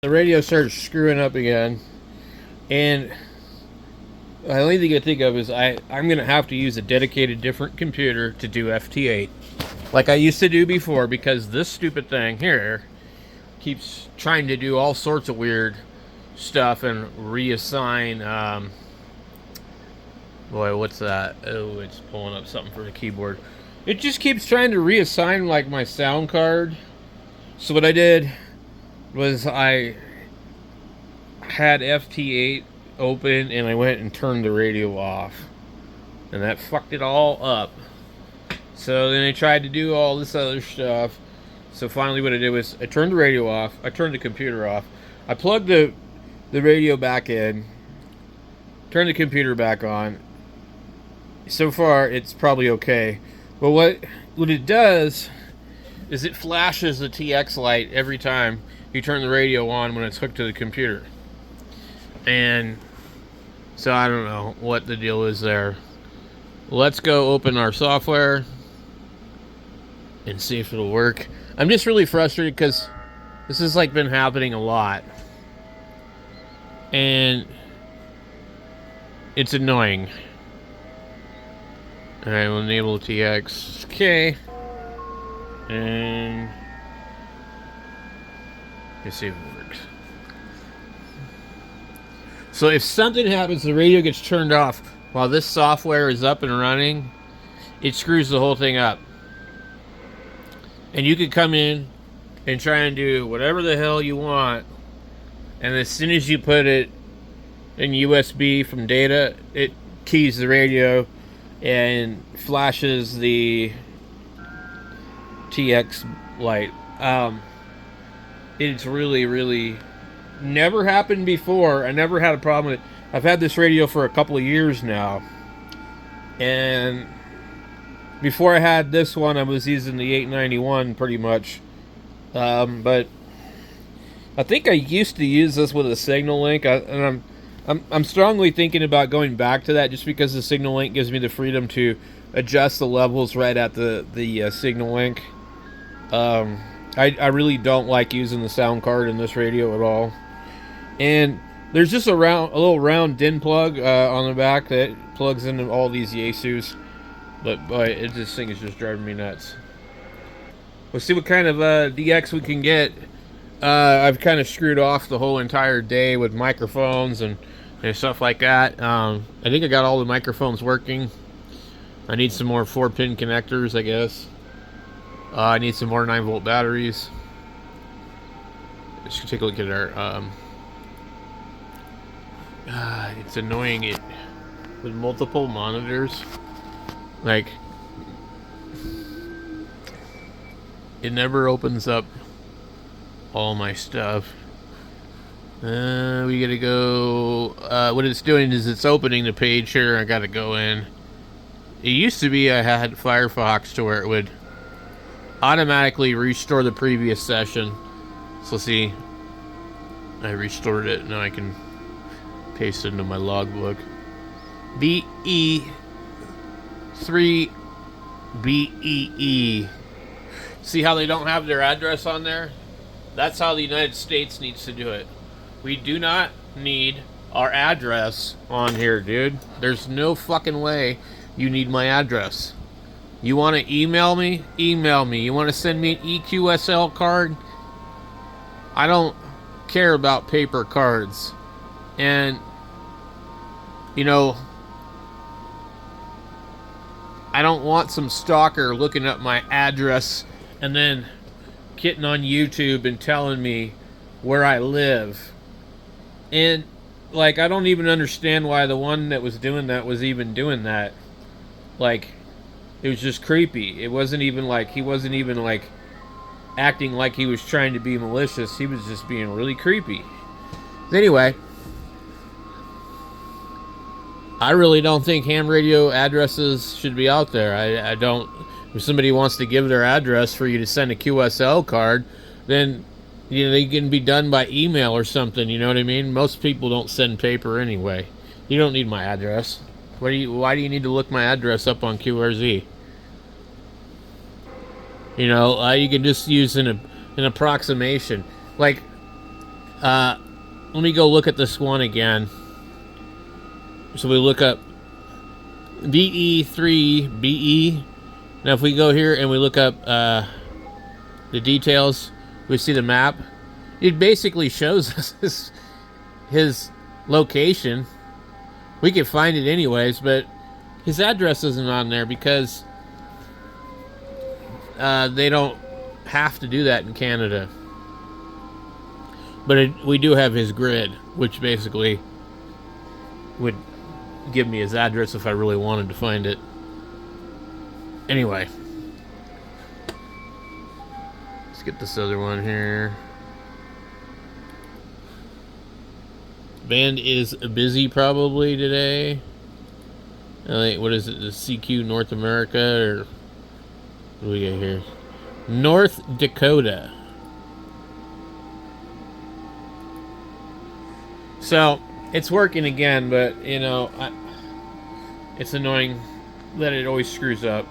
The radio starts screwing up again, and the only thing I think of is I'm gonna have to use a dedicated different computer to do ft8, like I used to do before, because this stupid thing here keeps trying to do all sorts of weird stuff and reassign. Boy, what's that? Oh, it's pulling up something for the keyboard. It just keeps trying to reassign like my sound card. So what I did was I had ft8 open and I went and turned the radio off, and that fucked it all up. So then I tried to do all this other stuff. So finally what I did was I turned the radio off, I turned the computer off, I plugged the radio back in, turned the computer back on. So far it's probably okay. But what it does is it flashes the TX light every time you turn the radio on when it's hooked to the computer. And so I don't know what the deal is there. Let's go open our software and see if it'll work. I'm just really frustrated because this has like been happening a lot, and it's annoying. Alright, we'll enable TX. Okay. And let's see if it works. So if something happens, the radio gets turned off while this software is up and running, it screws the whole thing up. And you could come in and try and do whatever the hell you want, and as soon as you put it in USB from data, it keys the radio and flashes the TX light. It's really never happened before. I never had a problem with it. I've had this radio for a couple of years now, and before I had this one I was using the 891 pretty much, but I think I used to use this with a signal link, and I'm strongly thinking about going back to that, just because the signal link gives me the freedom to adjust the levels right at the signal link. I really don't like using the sound card in this radio at all. And there's just a little round DIN plug on the back that plugs into all these Yaesus. But boy, this thing is just driving me nuts. We'll see what kind of DX we can get. I've kind of screwed off the whole entire day with microphones and stuff like that. I think I got all the microphones working. I need some more 4-pin connectors, I guess. I need some more 9-volt batteries. Let's take a look at our... it's annoying it with multiple monitors. Like, it never opens up all my stuff. We gotta go... what it's doing is it's opening the page here. I gotta go in. It used to be I had Firefox to where it would automatically restore the previous session. So see, I restored it. Now I can paste it into my logbook. BE3BEE. See how they don't have their address on there? That's how the United States needs to do it. We do not need our address on here, dude. There's no fucking way you need my address. You want to email me? Email me. You want to send me an EQSL card? I don't care about paper cards. And, you know, I don't want some stalker looking up my address and then getting on YouTube and telling me where I live. And, like, I don't even understand why the one that was doing that was even doing that. Like, it was just creepy. It wasn't even like, he wasn't even like acting like he was trying to be malicious. He was just being really creepy. Anyway, I really don't think ham radio addresses should be out there. I don't. If somebody wants to give their address for you to send a QSL card, then, you know, they can be done by email or something. You know what I mean? Most people don't send paper anyway. You don't need my address. Why do you need to look my address up on QRZ? You know, you can just use an approximation. Like, Let me go look at this one again. So we look up VE3BE. Now if we go here and we look up the details, we see the map. It basically shows us his location. We can find it anyways, but his address isn't on there because they don't have to do that in Canada. But we do have his grid, which basically would give me his address if I really wanted to find it. Anyway, let's get this other one here. Band is busy probably today. What is it? The CQ North America, or what do we got here? North Dakota. So it's working again, but you know, it's annoying that it always screws up.